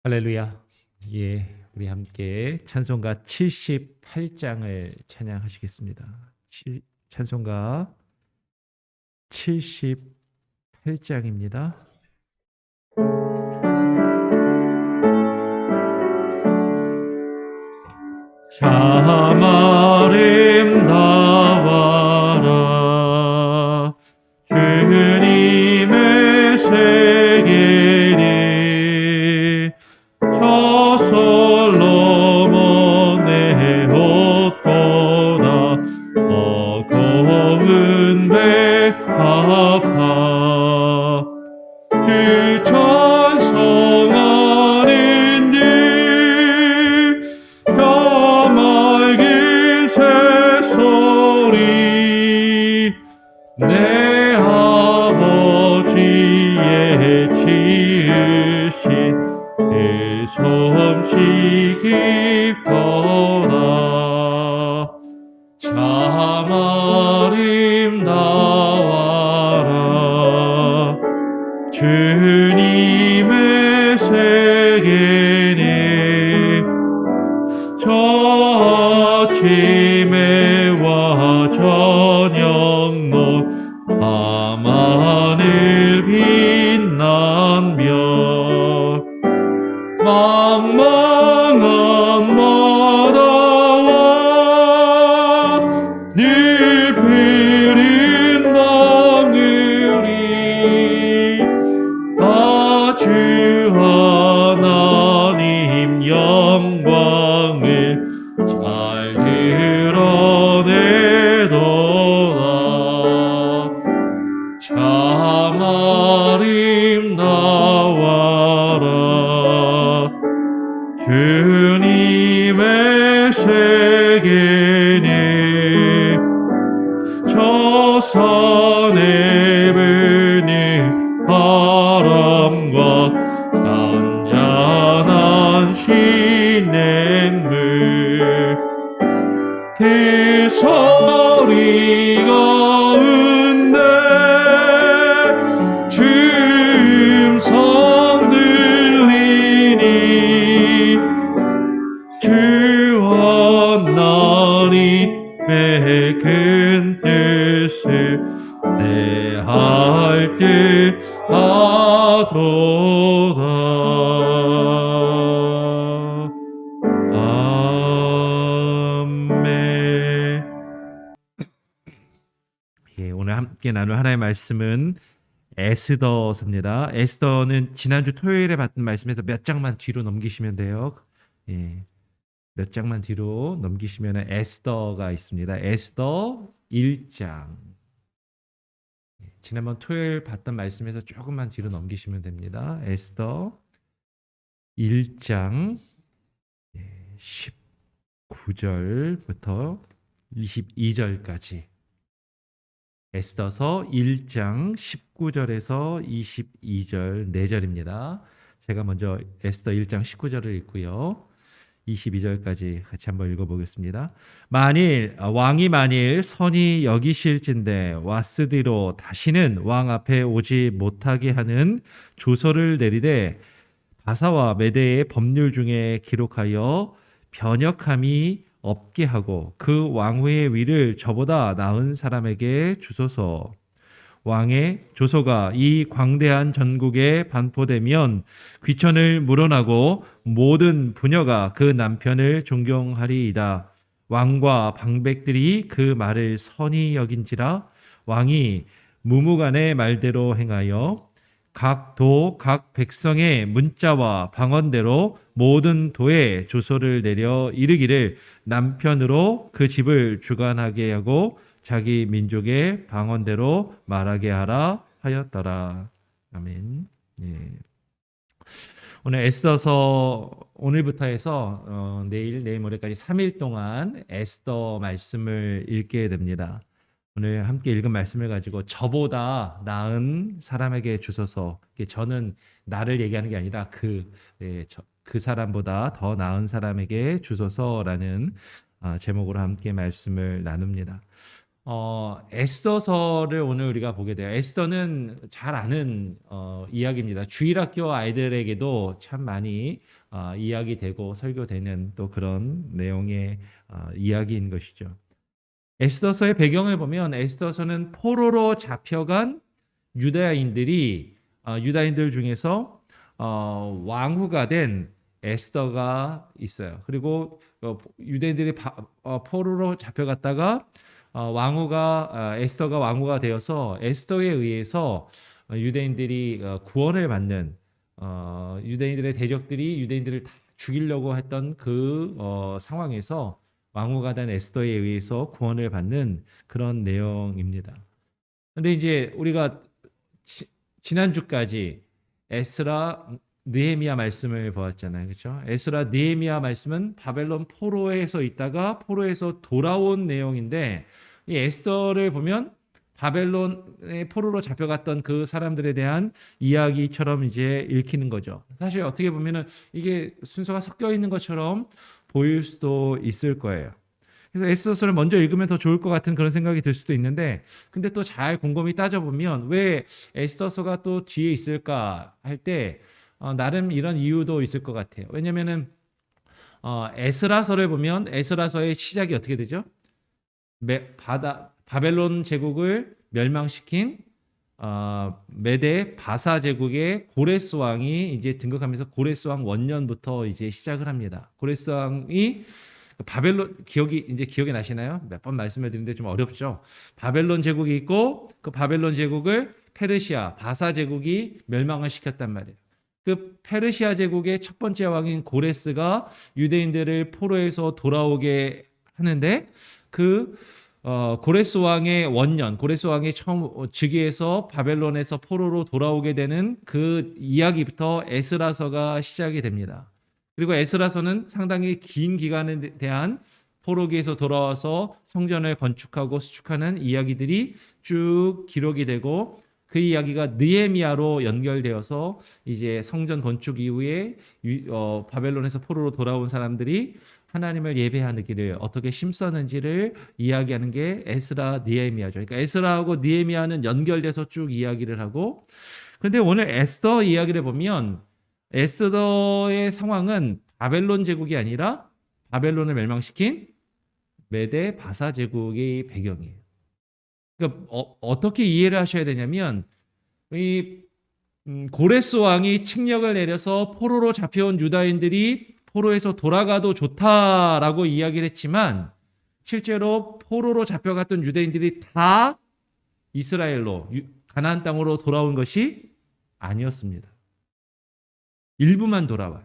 할렐루야. 예, 우리 함께 찬송가 78장을 찬양하시겠습니다. 찬송가 78장입니다. 참 아름다워라 주님의 세계니 저 솔로몬 내 옷보다 더 고운 백합화 그 찬송하는 맑은 새소리 내 아버지의 지으신 그 솜씨 깊도다 참 아름다워라 주님의 세계니 저 아침에 와 저녁로 밤하늘 빛난며 망망한 바다와 늘 푸른 나물이 다 주 하나님 영광을 잘 드러내도다 참 아름다워라 주님의 세계니 저 산에 부는 바람과 잔잔한 시냇물 그 소리 가운데 주음성 들리니 주 하나님의 큰 뜻을 내할 듯 하도다 아멘. 예, 오늘 함께 나눌 하나의 말씀은 에스더서입니다. 에스더는 지난주 토요일에 봤던 말씀에서 몇 장만 뒤로 넘기시면 돼요. 예, 몇 장만 뒤로 넘기시면 에스더가 있습니다. 에스더 1장. 지난번 토요일 봤던 말씀에서 조금만 뒤로 넘기시면 됩니다. 에스더 1장 19절부터 22절까지 에스더서 1장 19절에서 22절 4절입니다. 제가 먼저 에스더 1장 19절을 읽고요. 22절까지 같이 한번 읽어보겠습니다. 왕이 만일 선히 여기실진대 와스디로 다시는 왕 앞에 오지 못하게 하는 조서를 내리되 바사와 메대의 법률 중에 기록하여 변역함이 없게 하고 그 왕후의 위를 저보다 나은 사람에게 주소서. 왕의 조서가 이 광대한 전국에 반포되면 귀천을 물어나고 모든 부녀가 그 남편을 존경하리이다. 왕과 방백들이 그 말을 선히 여긴지라 왕이 무무간의 말대로 행하여 각 도, 각 백성의 문자와 방언대로 모든 도에 조서를 내려 이르기를 남편으로 그 집을 주관하게 하고 자기 민족의 방언대로 말하게 하라 하였더라. 아멘. 예. 오늘 에스더서 오늘부터 해서 내일 모레까지 3일 동안 에스더 말씀을 읽게 됩니다. 오늘 함께 읽은 말씀을 가지고 저보다 나은 사람에게 주소서. 저는 나를 얘기하는 게 아니라 그 사람보다 더 나은 사람에게 주소서라는 제목으로 함께 말씀을 나눕니다. 에스더서를 오늘 우리가 보게 돼요. 에스더는 잘 아는 이야기입니다. 주일학교 아이들에게도 참 많이 이야기되고 설교되는 또 그런 내용의 이야기인 것이죠. 에스더서의 배경을 보면 에스더서는 포로로 잡혀간 유다인들이 유다인들 중에서 왕후가 된 에스더가 있어요. 그리고 유대인들이 포로로 잡혀갔다가 왕후가 에스더가 왕후가 되어서 에스더에 의해서 유대인들이 구원을 받는 유대인들의 대적들이 유대인들을 다 죽이려고 했던 그 상황에서 왕후가 된 에스더에 의해서 구원을 받는 그런 내용입니다. 근데 이제 우리가 지난주까지 에스라 느헤미야 말씀을 보았잖아요. 그렇죠? 에스라 느헤미야 말씀은 바벨론 포로에서 있다가 포로에서 돌아온 내용인데 이 에스더를 보면 바벨론의 포로로 잡혀갔던 그 사람들에 대한 이야기처럼 이제 읽히는 거죠. 사실 어떻게 보면은 이게 순서가 섞여 있는 것처럼 보일 수도 있을 거예요. 그래서 에스더서를 먼저 읽으면 더 좋을 것 같은 그런 생각이 들 수도 있는데, 근데 또 잘 곰곰이 따져보면 왜 에스더서가 또 뒤에 있을까 할 때 나름 이런 이유도 있을 것 같아요. 왜냐면은 에스라서를 보면 에스라서의 시작이 어떻게 되죠? 바벨론 제국을 멸망시킨 메대 바사 제국의 고레스 왕이 이제 등극하면서 고레스 왕 원년부터 이제 시작을 합니다. 고레스 왕이 바벨론 기억이 나시나요? 몇 번 말씀을 드리는데 좀 어렵죠. 바벨론 제국이 있고 그 바벨론 제국을 페르시아 바사 제국이 멸망을 시켰단 말이에요. 그 페르시아 제국의 첫 번째 왕인 고레스가 유대인들을 포로에서 돌아오게 하는데 그 고레스 왕의 원년, 고레스 왕이 처음 즉위해서 바벨론에서 포로로 돌아오게 되는 그 이야기부터 에스라서가 시작이 됩니다. 그리고 에스라서는 상당히 긴 기간에 대한 포로기에서 돌아와서 성전을 건축하고 수축하는 이야기들이 쭉 기록이 되고 그 이야기가 느헤미야로 연결되어서 이제 성전 건축 이후에 바벨론에서 포로로 돌아온 사람들이 하나님을 예배하는 길을 어떻게 심었는지를 이야기하는 게 에스라 느헤미야죠. 그러니까 에스라하고 느헤미야는 연결돼서 쭉 이야기를 하고, 그런데 오늘 에스더 이야기를 보면 에스더의 상황은 바벨론 제국이 아니라 바벨론을 멸망시킨 메대 바사 제국의 배경이에요. 그러니까 어떻게 이해를 하셔야 되냐면 이 고레스 왕이 칙령을 내려서 포로로 잡혀온 유다인들이 포로에서 돌아가도 좋다라고 이야기를 했지만 실제로 포로로 잡혀갔던 유대인들이 다 이스라엘로 가나안 땅으로 돌아온 것이 아니었습니다. 일부만 돌아와요.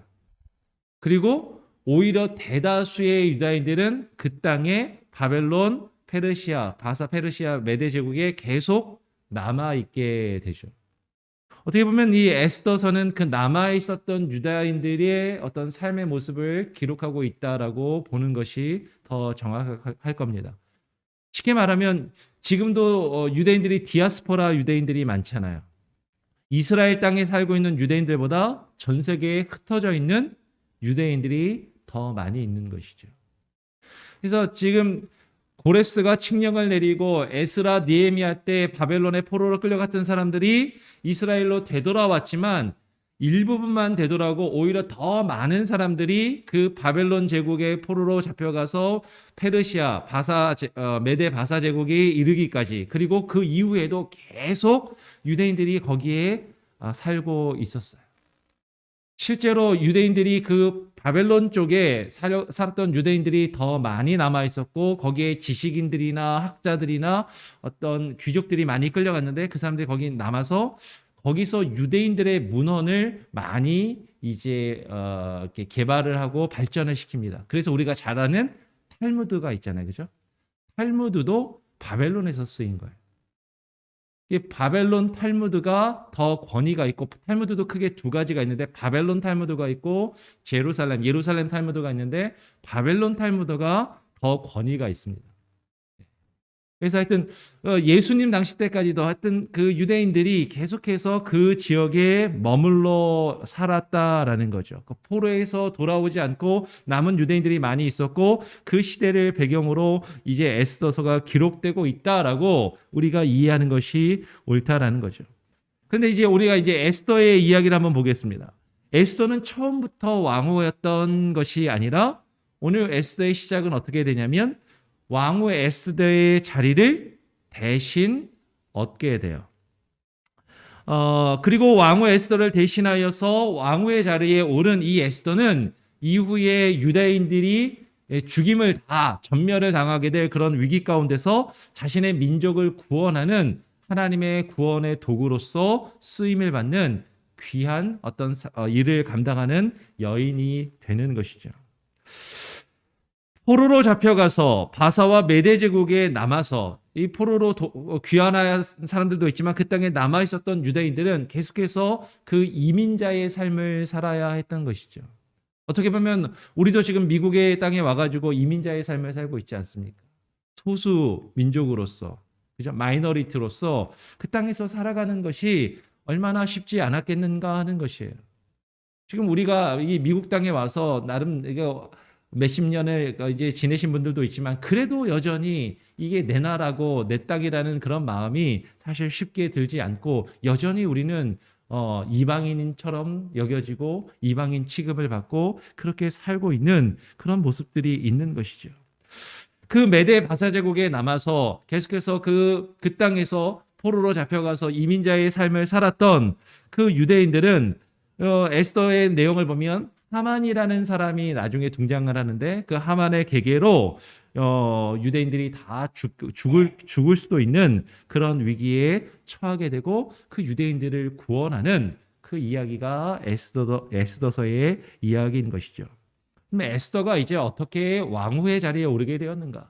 그리고 오히려 대다수의 유다인들은 그 땅에 바벨론, 페르시아, 바사 페르시아 메대 제국에 계속 남아 있게 되죠. 어떻게 보면 이 에스더서는 그 남아 있었던 유다인들의 어떤 삶의 모습을 기록하고 있다라고 보는 것이 더 정확할 겁니다. 쉽게 말하면 지금도 유대인들이 디아스포라 유대인들이 많잖아요. 이스라엘 땅에 살고 있는 유대인들보다 전 세계에 흩어져 있는 유대인들이 더 많이 있는 것이죠. 그래서 지금 고레스가 칙령을 내리고 에스라 느헤미야 때 바벨론의 포로로 끌려갔던 사람들이 이스라엘로 되돌아왔지만 일부분만 되돌아오고 오히려 더 많은 사람들이 그 바벨론 제국의 포로로 잡혀가서 페르시아 메대 바사 제국에 이르기까지, 그리고 그 이후에도 계속 유대인들이 거기에 살고 있었어요. 실제로 유대인들이 그 바벨론 쪽에 살았던 유대인들이 더 많이 남아 있었고 거기에 지식인들이나 학자들이나 어떤 귀족들이 많이 끌려갔는데 그 사람들이 거기 남아서 거기서 유대인들의 문헌을 많이 이제 이렇게 개발을 하고 발전을 시킵니다. 그래서 우리가 잘 아는 탈무드가 있잖아요, 그죠? 탈무드도 바벨론에서 쓰인 거예요. 이 바벨론 탈무드가 더 권위가 있고, 탈무드도 크게 두 가지가 있는데 바벨론 탈무드가 있고 예루살렘 탈무드가 있는데 바벨론 탈무드가 더 권위가 있습니다. 그래서 하여튼 예수님 당시 때까지도 하여튼 그 유대인들이 계속해서 그 지역에 머물러 살았다라는 거죠. 그 포로에서 돌아오지 않고 남은 유대인들이 많이 있었고 그 시대를 배경으로 이제 에스더서가 기록되고 있다라고 우리가 이해하는 것이 옳다라는 거죠. 근데 이제 우리가 이제 에스더의 이야기를 한번 보겠습니다. 에스더는 처음부터 왕후였던 것이 아니라 오늘 에스더의 시작은 어떻게 되냐면 왕후 에스더의 자리를 대신 얻게 돼요. 그리고 왕후 에스더를 대신하여서 왕후의 자리에 오른 이 에스더는 이후에 유다인들이 죽임을 다 전멸을 당하게 될 그런 위기 가운데서 자신의 민족을 구원하는 하나님의 구원의 도구로서 쓰임을 받는 귀한 어떤 일을 감당하는 여인이 되는 것이죠. 포로로 잡혀가서 바사와 메대 제국에 남아서 이 포로로 귀환한 사람들도 있지만 그 땅에 남아 있었던 유대인들은 계속해서 그 이민자의 삶을 살아야 했던 것이죠. 어떻게 보면 우리도 지금 미국의 땅에 와가지고 이민자의 삶을 살고 있지 않습니까? 소수 민족으로서, 그죠? 마이너리티로서 그 땅에서 살아가는 것이 얼마나 쉽지 않았겠는가 하는 것이에요. 지금 우리가 이 미국 땅에 와서 나름 이거 몇십 년을 이제 지내신 분들도 있지만 그래도 여전히 이게 내 나라고 내 땅이라는 그런 마음이 사실 쉽게 들지 않고 여전히 우리는 이방인처럼 여겨지고 이방인 취급을 받고 그렇게 살고 있는 그런 모습들이 있는 것이죠. 그 메대 바사 제국에 남아서 계속해서 그 땅에서 포로로 잡혀가서 이민자의 삶을 살았던 그 유대인들은 에스더의 내용을 보면 하만이라는 사람이 나중에 등장을 하는데 그 하만의 계계로 유대인들이 다 죽을 수도 있는 그런 위기에 처하게 되고 그 유대인들을 구원하는 그 이야기가 에스더서의 이야기인 것이죠. 그럼 에스더가 이제 어떻게 왕후의 자리에 오르게 되었는가?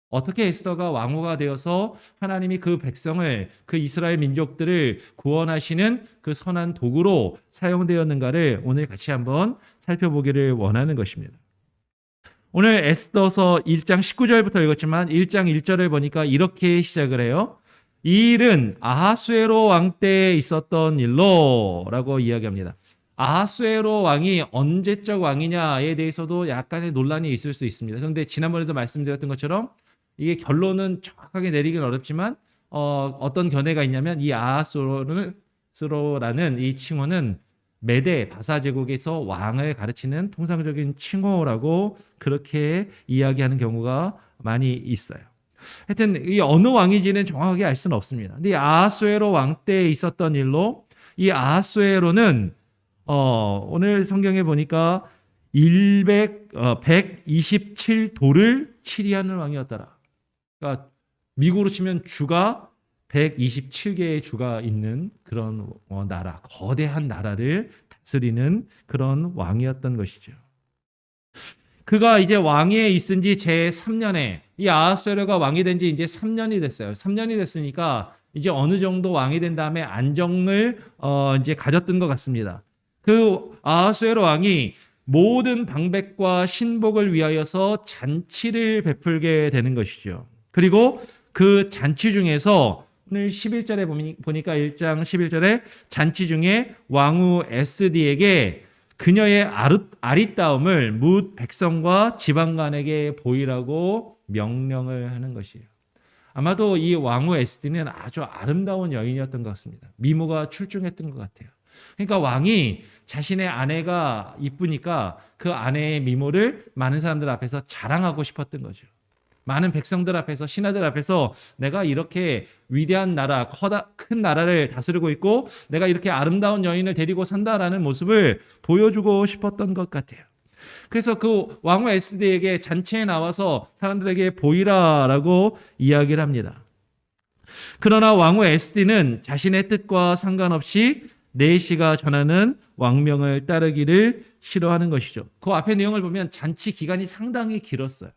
어떻게 에스더가 왕후가 되어서 하나님이 그 백성을, 그 이스라엘 민족들을 구원하시는 그 선한 도구로 사용되었는가를 오늘 같이 한번 살펴보기를 원하는 것입니다. 오늘 에스더서 1장 19절부터 읽었지만 1장 1절을 보니까 이렇게 시작을 해요. 이 일은 아하수에로 왕 때에 있었던 일로 라고 이야기합니다. 아하수에로 왕이 언제적 왕이냐에 대해서도 약간의 논란이 있을 수 있습니다. 그런데 지난번에도 말씀드렸던 것처럼 이게 결론은 정확하게 내리기는 어렵지만 어떤 견해가 있냐면 이 아하수에로라는 이 칭호는 메대 바사 제국에서 왕을 가르치는 통상적인 칭호라고 그렇게 이야기하는 경우가 많이 있어요. 하여튼 이 어느 왕인지는 정확하게 알 수는 없습니다. 근데 이 아하수에로 왕 때에 있었던 일로 이 아하수에로는 오늘 성경에 보니까 127도를 치리하는 왕이었더라. 그러니까 미국으로 치면 주가 127개의 주가 있는 그런 나라, 거대한 나라를 다스리는 그런 왕이었던 것이죠. 그가 이제 왕위에 있은 지 제 3년에 이 아하수에로가 왕이 된 지 이제 3년이 됐어요. 3년이 됐으니까 이제 어느 정도 왕이 된 다음에 안정을 이제 가졌던 것 같습니다. 그 아하수에로 왕이 모든 방백과 신복을 위하여서 잔치를 베풀게 되는 것이죠. 그리고 그 잔치 중에서 오늘 11절에 보니까 1장 11절에 잔치 중에 왕후 에스디에게 그녀의 아리따움을 뭇 백성과 지방간에게 보이라고 명령을 하는 것이에요. 아마도 이 왕후 에스디는 아주 아름다운 여인이었던 것 같습니다. 미모가 출중했던 것 같아요. 그러니까 왕이 자신의 아내가 이쁘니까 그 아내의 미모를 많은 사람들 앞에서 자랑하고 싶었던 거죠. 많은 백성들 앞에서, 신하들 앞에서 내가 이렇게 위대한 나라, 큰 나라를 다스리고 있고 내가 이렇게 아름다운 여인을 데리고 산다라는 모습을 보여주고 싶었던 것 같아요. 그래서 그 왕후 에스디에게 잔치에 나와서 사람들에게 보이라라고 이야기를 합니다. 그러나 왕후 에스디는 자신의 뜻과 상관없이 내시가 전하는 왕명을 따르기를 싫어하는 것이죠. 그 앞에 내용을 보면 잔치 기간이 상당히 길었어요.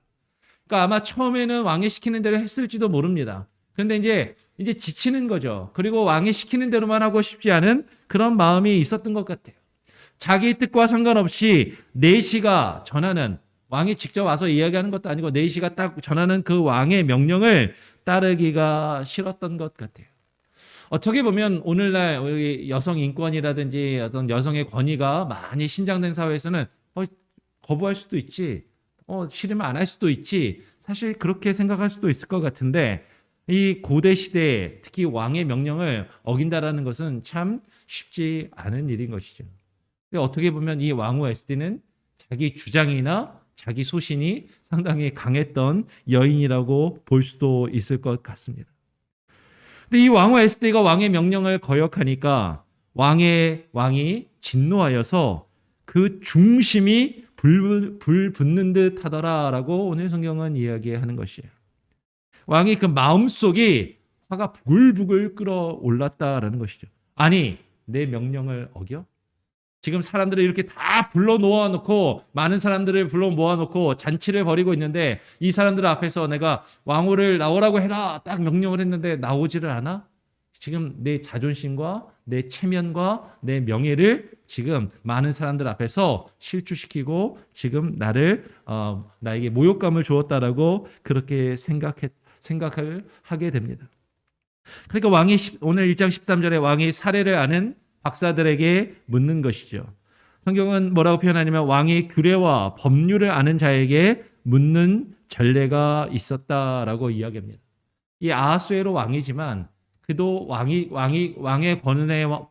그러니까 아마 처음에는 왕이 시키는 대로 했을지도 모릅니다. 그런데 이제 지치는 거죠. 그리고 왕이 시키는 대로만 하고 싶지 않은 그런 마음이 있었던 것 같아요. 자기 뜻과 상관없이 내시가 전하는 왕이 직접 와서 이야기하는 것도 아니고 내시가 딱 전하는 그 왕의 명령을 따르기가 싫었던 것 같아요. 어떻게 보면 오늘날 여성 인권이라든지 어떤 여성의 권위가 많이 신장된 사회에서는 거부할 수도 있지, 싫으면 안 할 수도 있지, 사실 그렇게 생각할 수도 있을 것 같은데 이 고대 시대에 특히 왕의 명령을 어긴다라는 것은 참 쉽지 않은 일인 것이죠. 어떻게 보면 이 왕후 에스디는 자기 주장이나 자기 소신이 상당히 강했던 여인이라고 볼 수도 있을 것 같습니다. 근데 이 왕후 에스디가 왕의 명령을 거역하니까 왕이 진노하여서 그 중심이 불 붙는 듯 하더라라고 오늘 성경은 이야기하는 것이에요. 왕이 그 마음속이 화가 부글부글 끓어올랐다라는 것이죠. 아니, 내 명령을 어겨? 지금 사람들을 이렇게 다 불러 놓아놓고 많은 사람들을 불러 모아놓고 잔치를 벌이고 있는데 이 사람들 앞에서 내가 왕후를 나오라고 해라 딱 명령을 했는데 나오지를 않아? 지금 내 자존심과 내 체면과 내 명예를 지금 많은 사람들 앞에서 실추시키고 지금 나에게 모욕감을 주었다라고 그렇게 생각을 하게 됩니다. 그러니까 왕이 오늘 1장 13절에 왕이 사례를 아는 박사들에게 묻는 것이죠. 성경은 뭐라고 표현하냐면 왕이 규례와 법률을 아는 자에게 묻는 전례가 있었다라고 이야기합니다. 이 아하수에로 왕이지만 그도 왕의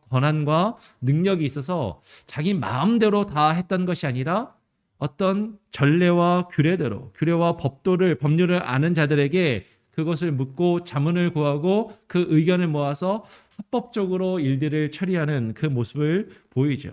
권한과 능력이 있어서 자기 마음대로 다 했던 것이 아니라 어떤 전례와 규례와 법률을 아는 자들에게 그것을 묻고 자문을 구하고 그 의견을 모아서 합법적으로 일들을 처리하는 그 모습을 보이죠.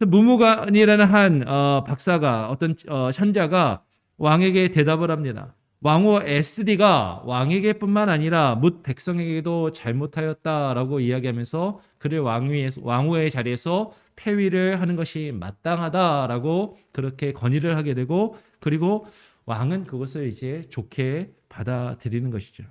무무간이라는 한 박사가 어떤 현자가 왕에게 대답을 합니다. 왕후 에스디가 왕에게뿐만 아니라 뭇 백성에게도 잘못하였다라고 이야기하면서 그를 왕후의 자리에서 폐위를 하는 것이 마땅하다라고 그렇게 건의를 하게 되고 그리고 왕은 그것을 이제 좋게 받아들이는 것이죠.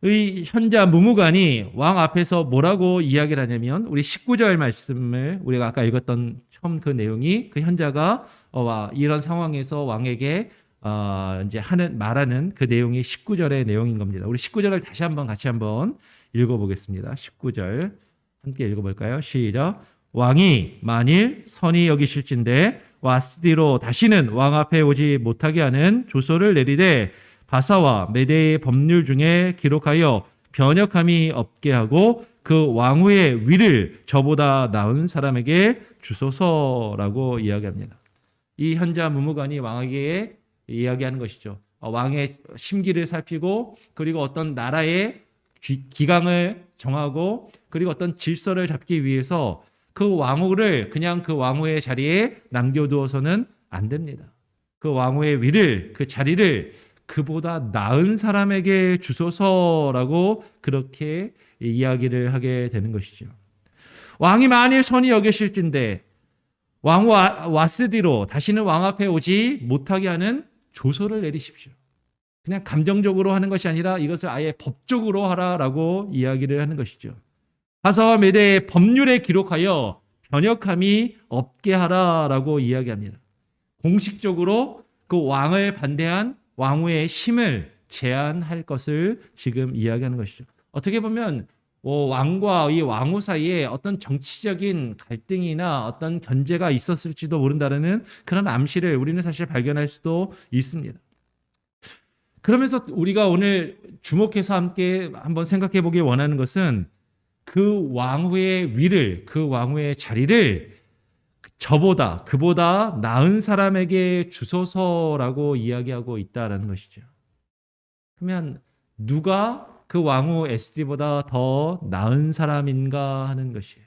의 현자 무무간이 왕 앞에서 뭐라고 이야기를 하냐면 우리 19절 말씀을 우리가 아까 읽었던 처음 그 내용이 그 현자가 이런 상황에서 왕에게 이제 말하는 그 내용이 19절의 내용인 겁니다. 우리 19절을 같이 한번 읽어보겠습니다. 19절 함께 읽어볼까요? 시작. 왕이 만일 선히 여기실진대 와스디로 다시는 왕 앞에 오지 못하게 하는 조서를 내리되 바사와 메대의 법률 중에 기록하여 변역함이 없게 하고 그 왕후의 위를 저보다 나은 사람에게 주소서라고 이야기합니다. 이 현자 무무간이 왕에게 이야기하는 것이죠. 왕의 심기를 살피고 그리고 어떤 나라의 기강을 정하고 그리고 어떤 질서를 잡기 위해서 그 왕후를 그냥 그 왕후의 자리에 남겨두어서는 안 됩니다. 그 왕후의 위를 그 자리를 그보다 나은 사람에게 주소서라고 그렇게 이야기를 하게 되는 것이죠. 왕이 만일 선히 여기실진대 왕후 와스디로 다시는 왕 앞에 오지 못하게 하는 조서를 내리십시오. 그냥 감정적으로 하는 것이 아니라 이것을 아예 법적으로 하라라고 이야기를 하는 것이죠. 바사와 메대의 법률에 기록하여 변역함이 없게 하라라고 이야기합니다. 공식적으로 그 왕을 반대한 왕후의 힘을 제한할 것을 지금 이야기하는 것이죠. 어떻게 보면 왕과 이 왕후 사이에 어떤 정치적인 갈등이나 어떤 견제가 있었을지도 모른다는 그런 암시를 우리는 사실 발견할 수도 있습니다. 그러면서 우리가 오늘 주목해서 함께 한번 생각해 보기 원하는 것은 그 왕후의 위를, 그 왕후의 자리를 그보다 나은 사람에게 주소서라고 이야기하고 있다라는 것이죠. 그러면 누가 그 왕후 에스디보다 더 나은 사람인가 하는 것이에요.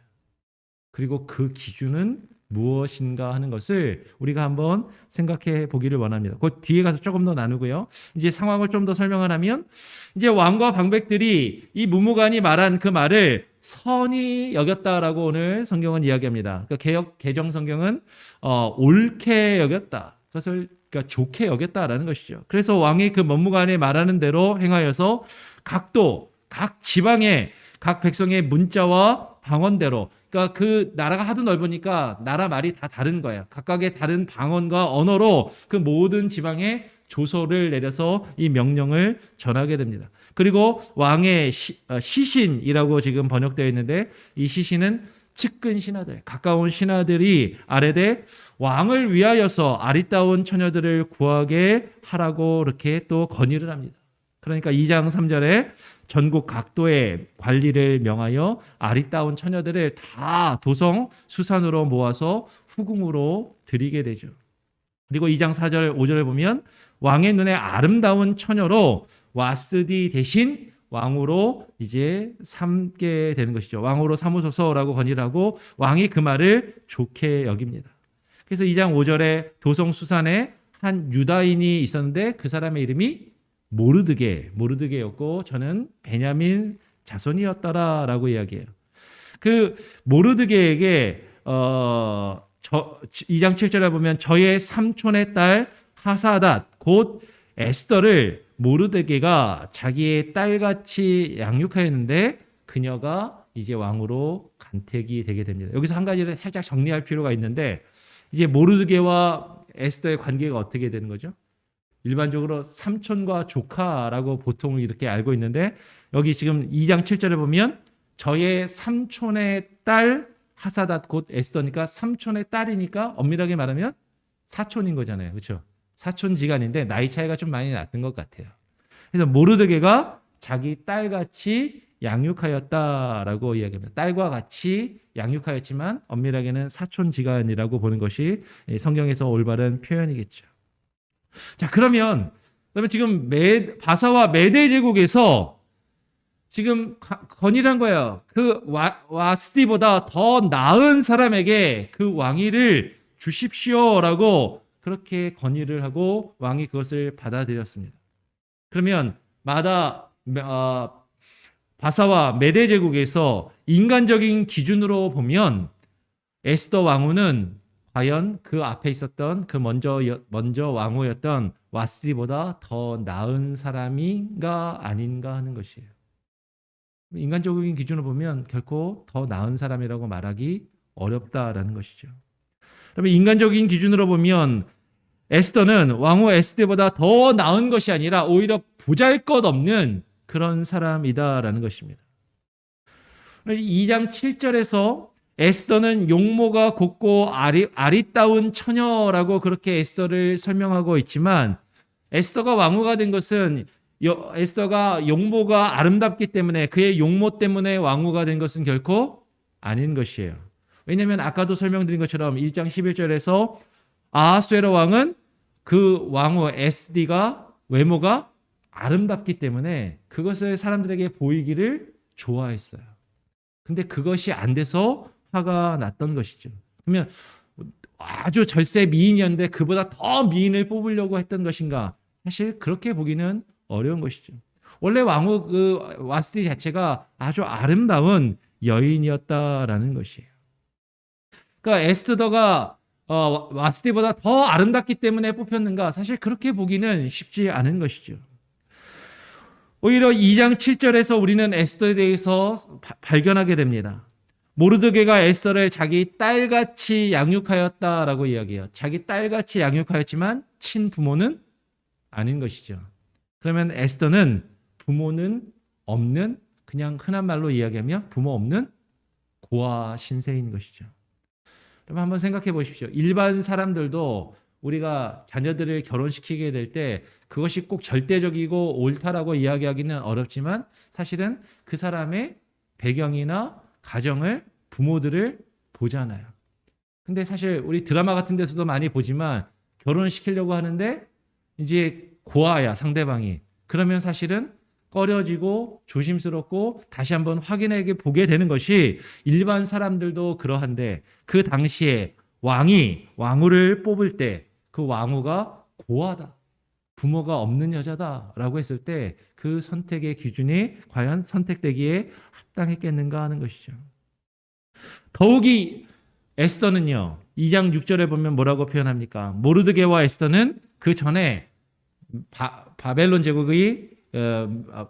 그리고 그 기준은 무엇인가 하는 것을 우리가 한번 생각해 보기를 원합니다. 그 뒤에 가서 조금 더 나누고요. 이제 상황을 좀 더 설명을 하면 이제 왕과 방백들이 이 무무간이 말한 그 말을 선히 여겼다라고 오늘 성경은 이야기합니다. 그러니까 개정 성경은 옳게 여겼다. 그것을 그러니까 좋게 여겼다라는 것이죠. 그래서 왕이 그 무무간에 말하는 대로 행하여서 각 지방의 각 백성의 문자와 방언대로, 그러니까 그 나라가 하도 넓으니까 나라 말이 다 다른 거예요. 각각의 다른 방언과 언어로 그 모든 지방에 조서를 내려서 이 명령을 전하게 됩니다. 그리고 왕의 시신이라고 지금 번역되어 있는데, 이 시신은 측근 신하들, 가까운 신하들이 아래되 왕을 위하여서 아리따운 처녀들을 구하게 하라고 이렇게 또 건의를 합니다. 그러니까 2장 3절에 전국 각도의 관리를 명하여 아리따운 처녀들을 다 도성 수산으로 모아서 후궁으로 드리게 되죠. 그리고 2장 4절 5절을 보면 왕의 눈에 아름다운 처녀로 와스디 대신 왕으로 이제 삼게 되는 것이죠. 왕으로 삼으소서라고 건의를 하고 왕이 그 말을 좋게 여깁니다. 그래서 2장 5절에 도성 수산에 한 유다인이 있었는데 그 사람의 이름이 모르드게였고 저는 베냐민 자손이었더라라고 이야기해요. 그 모르드게에게 2장 7절에 보면 저의 삼촌의 딸 하사닷 곧 에스더를 모르드게가 자기의 딸같이 양육하였는데 그녀가 이제 왕으로 간택이 되게 됩니다. 여기서 한 가지를 살짝 정리할 필요가 있는데, 이제 모르드게와 에스더의 관계가 어떻게 되는 거죠? 일반적으로 삼촌과 조카라고 보통 이렇게 알고 있는데, 여기 지금 2장 7절에 보면 저의 삼촌의 딸 하사닷 곧 에스더니까 삼촌의 딸이니까 엄밀하게 말하면 사촌인 거잖아요. 그렇죠? 사촌지간인데 나이 차이가 좀 많이 났던 것 같아요. 그래서 모르드게가 자기 딸같이 양육하였다라고 이야기합니다. 딸과 같이 양육하였지만 엄밀하게는 사촌지간이라고 보는 것이 성경에서 올바른 표현이겠죠. 자, 그러면 지금 바사와 메대 제국에서 지금 건의를 한 거예요. 그 와스디보다 더 나은 사람에게 그 왕위를 주십시오라고 그렇게 건의를 하고 왕이 그것을 받아들였습니다. 그러면 바사와 메대 제국에서 인간적인 기준으로 보면 에스더 왕후는 과연 그 앞에 있었던 그 먼저 왕후였던 와스디보다 더 나은 사람인가 아닌가 하는 것이에요. 인간적인 기준으로 보면 결코 더 나은 사람이라고 말하기 어렵다라는 것이죠. 그러면 인간적인 기준으로 보면 에스더는 왕후 에스더보다 더 나은 것이 아니라 오히려 보잘것없는 그런 사람이다라는 것입니다. 2장 7절에서 에스더는 용모가 곱고 아리따운 처녀라고 그렇게 에스더를 설명하고 있지만, 에스더가 왕후가 된 것은 에스더가 용모가 아름답기 때문에, 그의 용모 때문에 왕후가 된 것은 결코 아닌 것이에요. 왜냐하면 아까도 설명드린 것처럼 1장 11절에서 아하수에로 왕은 그 왕후 에스디가 외모가 아름답기 때문에 그것을 사람들에게 보이기를 좋아했어요. 근데 그것이 안 돼서 화가 났던 것이죠. 그러면 아주 절세 미인이었는데 그보다 더 미인을 뽑으려고 했던 것인가? 사실 그렇게 보기는 어려운 것이죠. 원래 왕후 그 와스디 자체가 아주 아름다운 여인이었다라는 것이에요. 그러니까 에스더가 와스디보다 더 아름답기 때문에 뽑혔는가? 사실 그렇게 보기는 쉽지 않은 것이죠. 오히려 2장 7절에서 우리는 에스더에 대해서 발견하게 됩니다. 모르드게가 에스더를 자기 딸같이 양육하였다라고 이야기해요. 자기 딸같이 양육하였지만 친부모는 아닌 것이죠. 그러면 에스더는 부모는 없는, 그냥 흔한 말로 이야기하면 부모 없는 고아 신세인 것이죠. 여러분 한번 생각해 보십시오. 일반 사람들도 우리가 자녀들을 결혼시키게 될 때 그것이 꼭 절대적이고 옳다라고 이야기하기는 어렵지만, 사실은 그 사람의 배경이나 가정을, 부모들을 보잖아요. 근데 사실 우리 드라마 같은 데서도 많이 보지만 결혼시키려고 하는데 이제 고아야 상대방이. 그러면 사실은 꺼려지고 조심스럽고 다시 한번 확인해 보게 되는 것이 일반 사람들도 그러한데, 그 당시에 왕후를 뽑을 때 그 왕후가 고아다, 부모가 없는 여자다라고 했을 때 그 선택의 기준이 과연 선택되기에 합당했겠는가 하는 것이죠. 더욱이 에스더는요, 2장 6절에 보면 뭐라고 표현합니까? 모르드게와 에스더는 그 전에 바벨론 제국의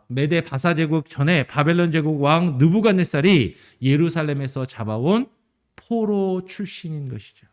메대 바사 제국 전에 바벨론 제국 왕 느부갓네살이 예루살렘에서 잡아온 포로 출신인 것이죠.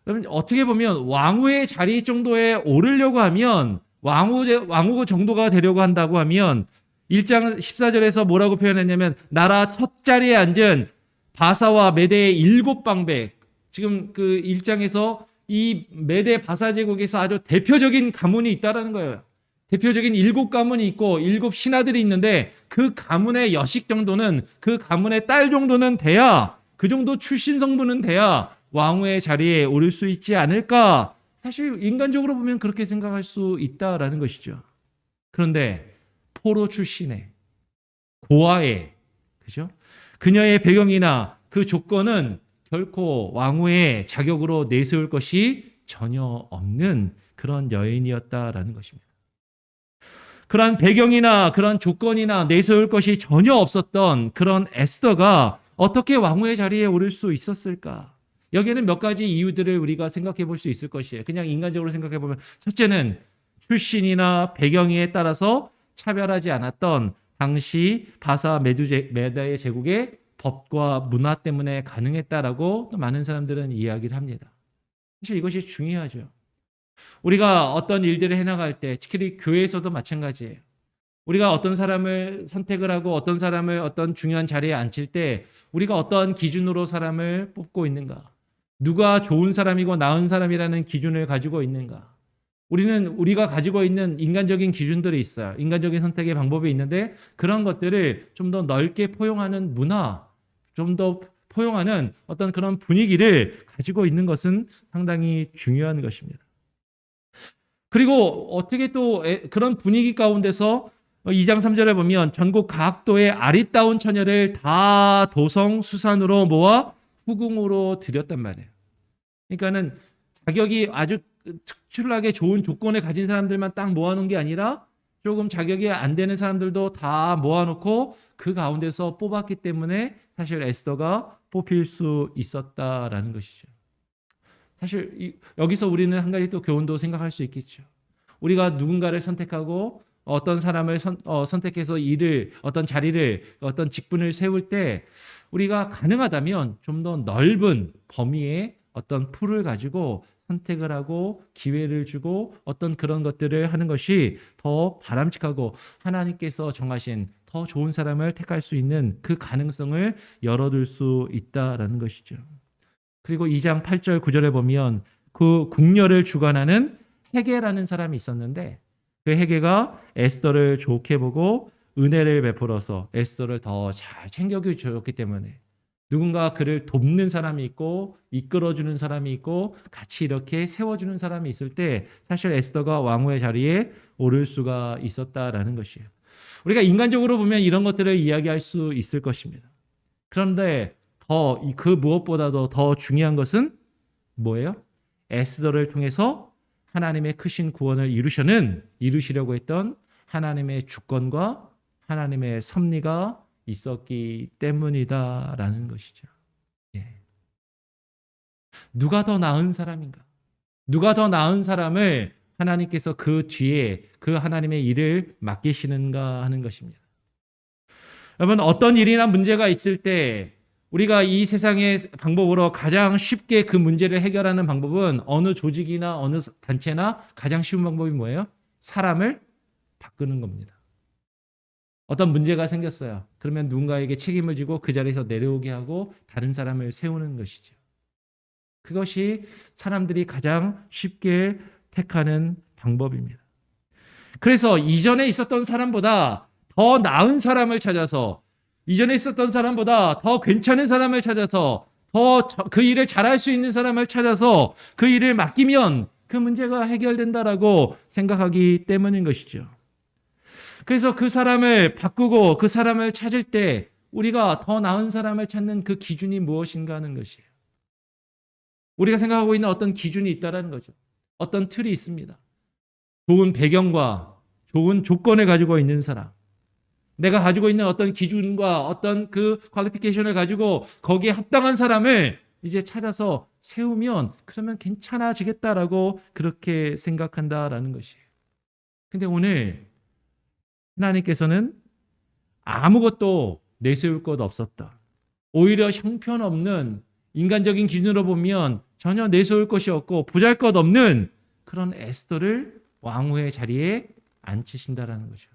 여러분 어떻게 보면 왕후의 자리 정도에 오르려고 하면 왕후 정도가 되려고 한다고 하면 1장 14절에서 뭐라고 표현했냐면 나라 첫 자리에 앉은 바사와 메대의 7방백, 지금 그 1장에서 이 메대 바사 제국에서 아주 대표적인 가문이 있다라는 거예요. 대표적인 7가문이 있고 7신하들이 있는데 그 가문의 여식 정도는, 그 가문의 딸 정도는 돼야, 그 정도 출신 성분은 돼야 왕후의 자리에 오를 수 있지 않을까. 사실 인간적으로 보면 그렇게 생각할 수 있다라는 것이죠. 그런데 포로 출신의 고아의, 그죠? 그녀의 배경이나 그 조건은 결코 왕후의 자격으로 내세울 것이 전혀 없는 그런 여인이었다라는 것입니다. 그런 배경이나 그런 조건이나 내세울 것이 전혀 없었던 그런 에스더가 어떻게 왕후의 자리에 오를 수 있었을까? 여기에는 몇 가지 이유들을 우리가 생각해 볼 수 있을 것이에요. 그냥 인간적으로 생각해 보면, 첫째는 출신이나 배경에 따라서 차별하지 않았던 당시 바사 메다의 제국의 법과 문화 때문에 가능했다라고 또 많은 사람들은 이야기를 합니다. 사실 이것이 중요하죠. 우리가 어떤 일들을 해나갈 때, 특히 교회에서도 마찬가지예요. 우리가 어떤 사람을 선택을 하고 어떤 사람을 어떤 중요한 자리에 앉힐 때 우리가 어떠한 기준으로 사람을 뽑고 있는가? 누가 좋은 사람이고 나은 사람이라는 기준을 가지고 있는가? 우리가 가지고 있는 인간적인 기준들이 있어요. 인간적인 선택의 방법이 있는데 그런 것들을 좀 더 넓게 포용하는 문화, 좀 더 포용하는 어떤 그런 분위기를 가지고 있는 것은 상당히 중요한 것입니다. 그리고 어떻게 또 그런 분위기 가운데서 2장 3절에 보면 전국 각도의 아리따운 처녀를 다 도성 수산으로 모아 후궁으로 들였단 말이에요. 그러니까는 자격이 아주 특출나게 좋은 조건을 가진 사람들만 딱 모아놓은 게 아니라 조금 자격이 안 되는 사람들도 다 모아놓고 그 가운데서 뽑았기 때문에 사실 에스더가 뽑힐 수 있었다라는 것이죠. 사실 여기서 우리는 한 가지 또 교훈도 생각할 수 있겠죠. 우리가 누군가를 선택하고 어떤 사람을 선택해서 어떤 자리를, 어떤 직분을 세울 때 우리가 가능하다면 좀 더 넓은 범위의 어떤 풀을 가지고 선택을 하고 기회를 주고 어떤 그런 것들을 하는 것이 더 바람직하고 하나님께서 정하신 더 좋은 사람을 택할 수 있는 그 가능성을 열어둘 수 있다라는 것이죠. 그리고 2장 8절 9절에 보면 그 궁녀를 주관하는 헤게라는 사람이 있었는데 그 헤게가 에스더를 좋게 보고 은혜를 베풀어서 에스더를 더 잘 챙겨주었기 때문에 누군가 그를 돕는 사람이 있고 이끌어주는 사람이 있고 같이 이렇게 세워주는 사람이 있을 때 사실 에스더가 왕후의 자리에 오를 수가 있었다라는 것이에요. 우리가 인간적으로 보면 이런 것들을 이야기할 수 있을 것입니다. 그런데 그 무엇보다도 더 중요한 것은 뭐예요? 에스더를 통해서 하나님의 크신 구원을 이루시려고 했던 하나님의 주권과 하나님의 섭리가 있었기 때문이다라는 것이죠. 예. 누가 더 나은 사람인가? 누가 더 나은 사람을 하나님께서 그 뒤에 그 하나님의 일을 맡기시는가 하는 것입니다. 여러분 어떤 일이나 문제가 있을 때 우리가 이 세상의 방법으로 가장 쉽게 그 문제를 해결하는 방법은 어느 조직이나 어느 단체나 가장 쉬운 방법이 뭐예요? 사람을 바꾸는 겁니다. 어떤 문제가 생겼어요. 그러면 누군가에게 책임을 지고 그 자리에서 내려오게 하고 다른 사람을 세우는 것이죠. 그것이 사람들이 가장 쉽게 택하는 방법입니다. 그래서 이전에 있었던 사람보다 더 나은 사람을 찾아서, 이전에 있었던 사람보다 더 괜찮은 사람을 찾아서, 더 그 일을 잘할 수 있는 사람을 찾아서 그 일을 맡기면 그 문제가 해결된다라고 생각하기 때문인 것이죠. 그래서 그 사람을 바꾸고 그 사람을 찾을 때 우리가 더 나은 사람을 찾는 그 기준이 무엇인가 하는 것이에요. 우리가 생각하고 있는 어떤 기준이 있다는 거죠. 어떤 틀이 있습니다. 좋은 배경과 좋은 조건을 가지고 있는 사람, 내가 가지고 있는 어떤 기준과 어떤 그 퀄리피케이션을 가지고 거기에 합당한 사람을 이제 찾아서 세우면 그러면 괜찮아지겠다라고 그렇게 생각한다라는 것이에요. 근데 오늘 하나님께서는 아무것도 내세울 것 없었다. 오히려 형편없는, 인간적인 기준으로 보면 전혀 내세울 것이 없고 보잘것없는 그런 에스더를 왕후의 자리에 앉히신다라는 거죠.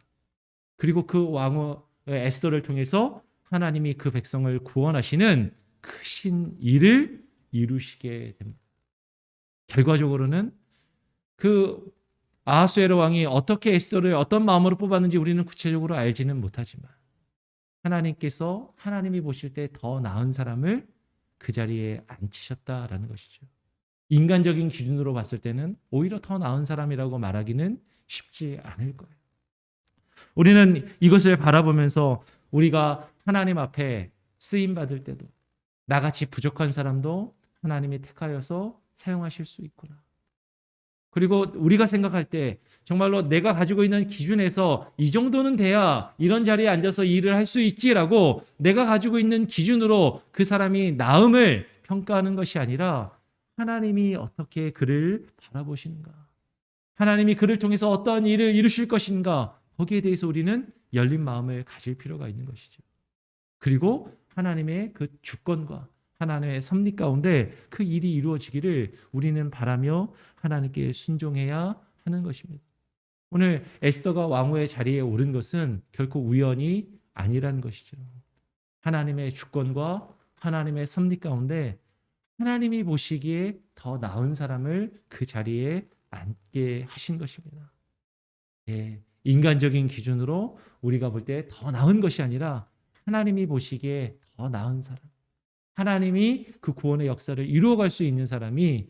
그리고 그 왕후의 에스더를 통해서 하나님이 그 백성을 구원하시는 크신 일을 이루시게 됩니다. 결과적으로는 그 아하수에로 왕이 어떻게 에스더를 어떤 마음으로 뽑았는지 우리는 구체적으로 알지는 못하지만 하나님께서 하나님이 보실 때 더 나은 사람을 그 자리에 앉히셨다라는 것이죠. 인간적인 기준으로 봤을 때는 오히려 더 나은 사람이라고 말하기는 쉽지 않을 거예요. 우리는 이것을 바라보면서 우리가 하나님 앞에 쓰임 받을 때도 나같이 부족한 사람도 하나님이 택하여서 사용하실 수 있구나. 그리고 우리가 생각할 때 정말로 내가 가지고 있는 기준에서 이 정도는 돼야 이런 자리에 앉아서 일을 할 수 있지라고 내가 가지고 있는 기준으로 그 사람이 나음을 평가하는 것이 아니라 하나님이 어떻게 그를 바라보시는가, 하나님이 그를 통해서 어떤 일을 이루실 것인가, 거기에 대해서 우리는 열린 마음을 가질 필요가 있는 것이죠. 그리고 하나님의 그 주권과 하나님의 섭리 가운데 그 일이 이루어지기를 우리는 바라며 하나님께 순종해야 하는 것입니다. 오늘 에스더가 왕후의 자리에 오른 것은 결코 우연이 아니라는 것이죠. 하나님의 주권과 하나님의 섭리 가운데 하나님이 보시기에 더 나은 사람을 그 자리에 앉게 하신 것입니다. 예, 인간적인 기준으로 우리가 볼 때 더 나은 것이 아니라 하나님이 보시기에 더 나은 사람, 하나님이 그 구원의 역사를 이루어갈 수 있는 사람이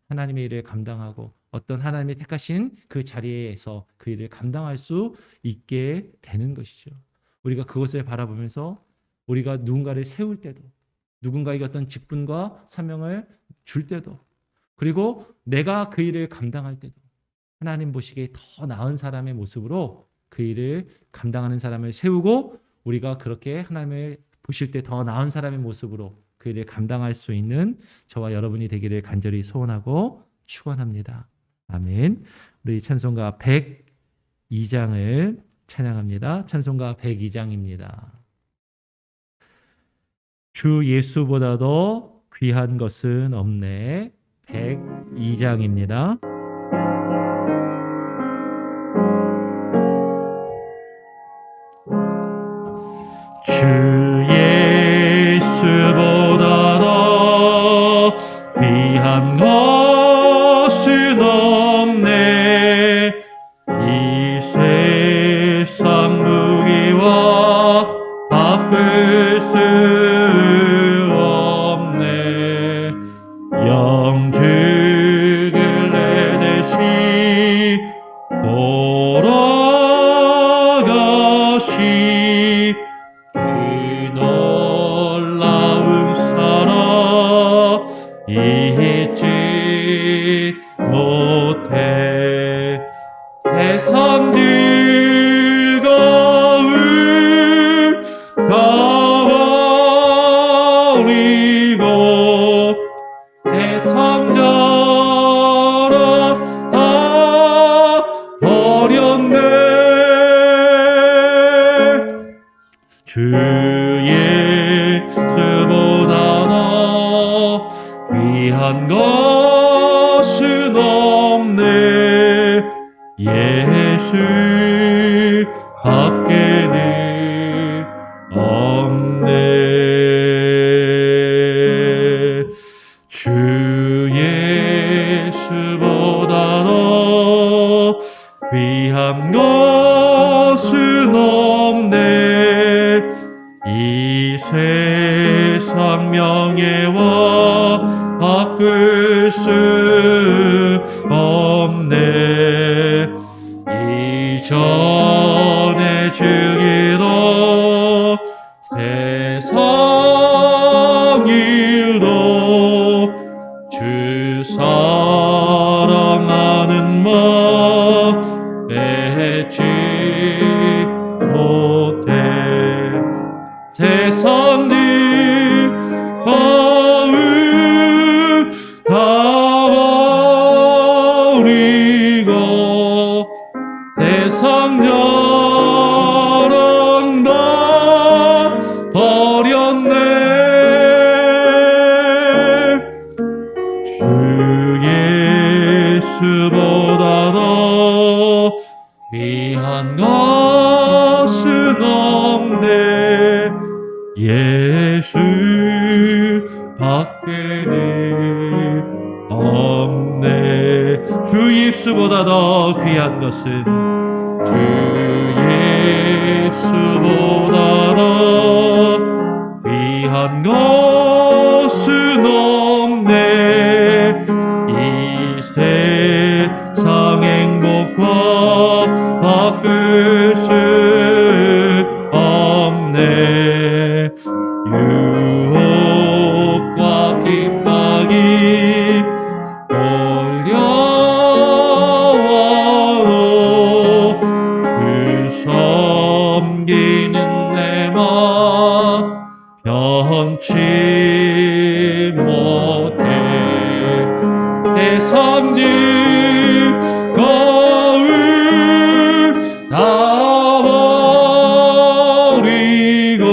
하나님의 일을 감당하고 어떤 하나님이 택하신 그 자리에서 그 일을 감당할 수 있게 되는 것이죠. 우리가 그것을 바라보면서 우리가 누군가를 세울 때도, 누군가에게 어떤 직분과 사명을 줄 때도, 그리고 내가 그 일을 감당할 때도 하나님 보시기에 더 나은 사람의 모습으로 그 일을 감당하는 사람을 세우고 우리가 그렇게 하나님을 보실 때 더 나은 사람의 모습으로 그 일을 감당할 수 있는 저와 여러분이 되기를 간절히 소원하고 축원합니다. 아멘. 우리 찬송가 102장을 찬양합니다. 찬송가 102장입니다. 주 예수보다도 귀한 것은 없네. 102장입니다. 주 예수보다도 귀한 것은 없네. 이 세상 무기와 바꿀 수 없네. 영주를 내듯이 돌아가시 그 놀라운 사랑 잊지 못해. 세상 즐거움 다 버리고 세상 자랑 다 버렸네. 주 예수보다도 귀한 것은 없네. 예수 밖에는 없네. 주 예수보다도 귀한 것은 없네. 이 세상 명예와 바꿀 수 없네. 이전에 주기도 세상 일도 주 사랑하는 마음 빼지 못해. 세상 즐거움 다 버리고 세상 전 귀한 것은 없네 예수 밖에는 없네 주 예수보다 더 귀한 것은 주 예수보다 더 귀한 것은 없네 이 세상 행복과 바꿀 수 없네 유혹과 핍박이 몰려와도 주 섬기는 내 맘 변치 못해 해성진 거울 다 버리고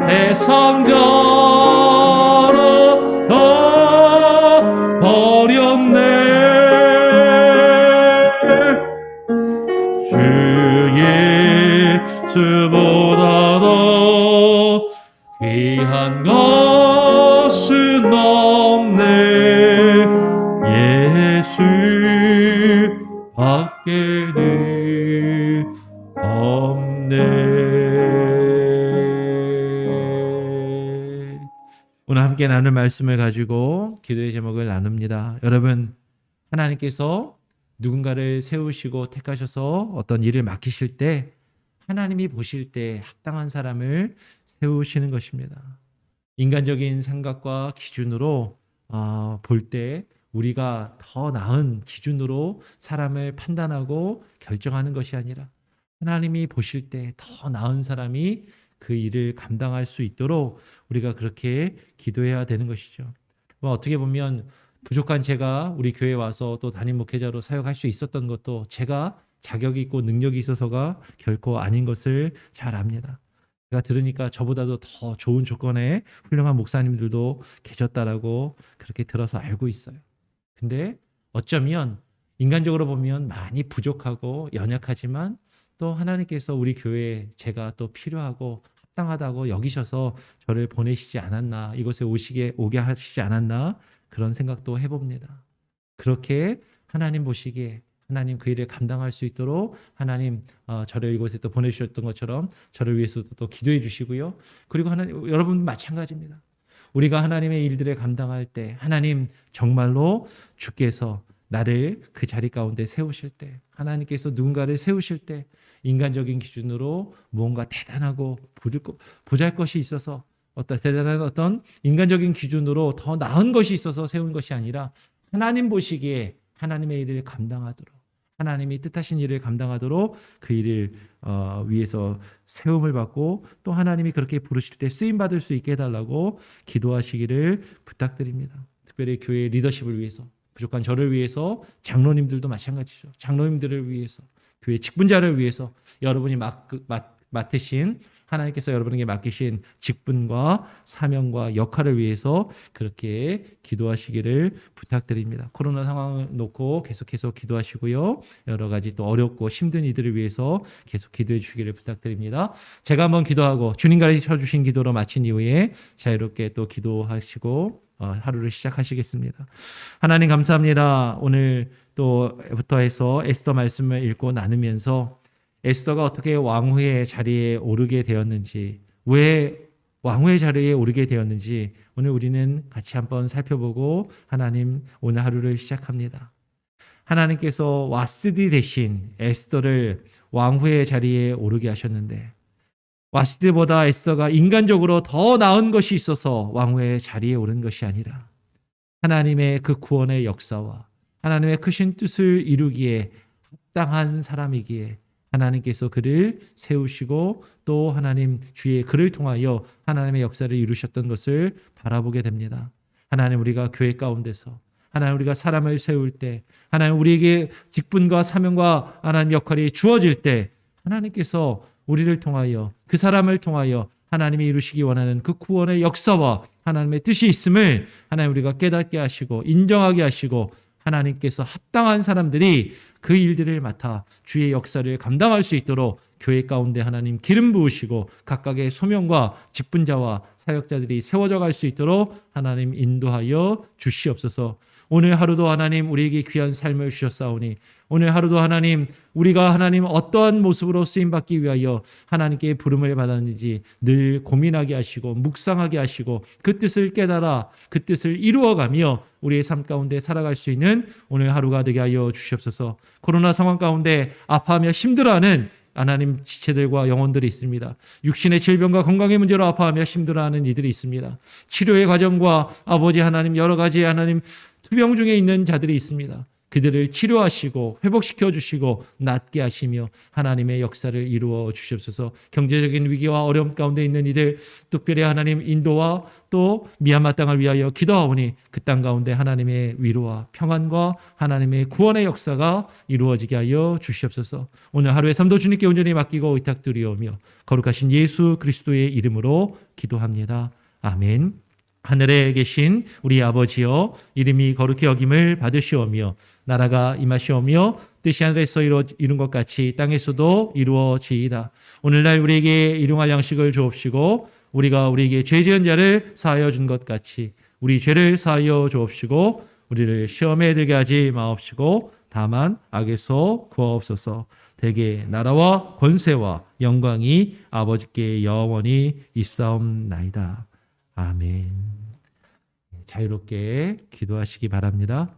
해성자로 다 버렸네 주 예수보다 더 귀한 것은 없네 예수 밖에는 없네 오늘 함께 나눌 말씀을 가지고 기도의 제목을 나눕니다. 여러분 하나님께서 누군가를 세우시고 택하셔서 어떤 일을 맡기실 때 하나님이 보실 때 합당한 사람을 세우시는 것입니다. 인간적인 생각과 기준으로 볼 때 우리가 더 나은 기준으로 사람을 판단하고 결정하는 것이 아니라 하나님이 보실 때 더 나은 사람이 그 일을 감당할 수 있도록 우리가 그렇게 기도해야 되는 것이죠. 어떻게 보면 부족한 제가 우리 교회에 와서 또 담임 목회자로 사역할 수 있었던 것도 제가 자격이 있고 능력이 있어서가 결코 아닌 것을 잘 압니다. 제가 들으니까 저보다도 더 좋은 조건의 훌륭한 목사님들도 계셨다라고 그렇게 들어서 알고 있어요. 근데 어쩌면 인간적으로 보면 많이 부족하고 연약하지만 또 하나님께서 우리 교회에 제가 또 필요하고 합당하다고 여기셔서 저를 보내시지 않았나, 이곳에 오게 하시지 않았나 그런 생각도 해봅니다. 그렇게 하나님 보시기에 하나님 그 일을 감당할 수 있도록 하나님 저를 이곳에 또 보내주셨던 것처럼 저를 위해서도 또 기도해 주시고요. 그리고 하나님 여러분 마찬가지입니다. 우리가 하나님의 일들을 감당할 때 하나님 정말로 주께서 나를 그 자리 가운데 세우실 때 하나님께서 누군가를 세우실 때 인간적인 기준으로 무언가 대단하고 보잘것이 있어서 대단한 어떤 인간적인 기준으로 더 나은 것이 있어서 세운 것이 아니라 하나님 보시기에 하나님의 일을 감당하도록 하나님이 뜻하신 일을 감당하도록 그 일을 위해서 세움을 받고 또 하나님이 그렇게 부르실 때 쓰임받을 수 있게 해달라고 기도하시기를 부탁드립니다. 특별히 교회의 리더십을 위해서 부족한 저를 위해서 장로님들도 마찬가지죠. 장로님들을 위해서 교회 직분자를 위해서 여러분이 맡으신 하나님께서 여러분에게 맡기신 직분과 사명과 역할을 위해서 그렇게 기도하시기를 부탁드립니다. 코로나 상황을 놓고 계속해서 기도하시고요. 여러 가지 또 어렵고 힘든 이들을 위해서 계속 기도해 주시기를 부탁드립니다. 제가 한번 기도하고 주님 가르쳐 주신 기도로 마친 이후에 자유롭게 또 기도하시고 하루를 시작하시겠습니다. 하나님 감사합니다. 오늘 또부터 해서 에스더 말씀을 읽고 나누면서 에스더가 어떻게 왕후의 자리에 오르게 되었는지, 왜 왕후의 자리에 오르게 되었는지 오늘 우리는 같이 한번 살펴보고 하나님 오늘 하루를 시작합니다. 하나님께서 와스디 대신 에스더를 왕후의 자리에 오르게 하셨는데 와스디보다 에스더가 인간적으로 더 나은 것이 있어서 왕후의 자리에 오른 것이 아니라 하나님의 그 구원의 역사와 하나님의 크신 뜻을 이루기에 합당한 사람이기에 하나님께서 그를 세우시고 또 하나님 주의 그를 통하여 하나님의 역사를 이루셨던 것을 바라보게 됩니다. 하나님 우리가 교회 가운데서 하나님 우리가 사람을 세울 때 하나님 우리에게 직분과 사명과 하나님 역할이 주어질 때 하나님께서 우리를 통하여 그 사람을 통하여 하나님이 이루시기 원하는 그 구원의 역사와 하나님의 뜻이 있음을 하나님 우리가 깨닫게 하시고 인정하게 하시고 하나님께서 합당한 사람들이 그 일들을 맡아 주의 역사를 감당할 수 있도록 교회 가운데 하나님 기름 부으시고 각각의 소명과 직분자와 사역자들이 세워져 갈 수 있도록 하나님 인도하여 주시옵소서. 오늘 하루도 하나님 우리에게 귀한 삶을 주셨사오니 오늘 하루도 하나님 우리가 하나님 어떠한 모습으로 쓰임받기 위하여 하나님께 부름을 받았는지 늘 고민하게 하시고 묵상하게 하시고 그 뜻을 깨달아 그 뜻을 이루어가며 우리의 삶 가운데 살아갈 수 있는 오늘 하루가 되게 하여 주시옵소서. 코로나 상황 가운데 아파하며 힘들어하는 하나님 지체들과 영혼들이 있습니다. 육신의 질병과 건강의 문제로 아파하며 힘들어하는 이들이 있습니다. 치료의 과정과 아버지 하나님 여러 가지 하나님 투병 중에 있는 자들이 있습니다. 그들을 치료하시고 회복시켜 주시고 낫게 하시며 하나님의 역사를 이루어 주시옵소서. 경제적인 위기와 어려움 가운데 있는 이들 특별히 하나님 인도와 또 미얀마 땅을 위하여 기도하오니 그 땅 가운데 하나님의 위로와 평안과 하나님의 구원의 역사가 이루어지게 하여 주시옵소서. 오늘 하루의 삶도 주님께 온전히 맡기고 의탁드리오며 거룩하신 예수 그리스도의 이름으로 기도합니다. 아멘. 하늘에 계신 우리 아버지여 이름이 거룩히 여김을 받으시오며 나라가 임하시오며 뜻이 하늘에서 이룬 것 같이 땅에서도 이루어지이다. 오늘날 우리에게 일용할 양식을 주옵시고 우리가 우리에게 죄 지은 자를 사하여 준 것 같이 우리 죄를 사하여 주옵시고 우리를 시험에 들게 하지 마옵시고 다만 악에서 구하옵소서. 대개 나라와 권세와 영광이 아버지께 영원히 있사옵나이다. 아멘. 자유롭게 기도하시기 바랍니다.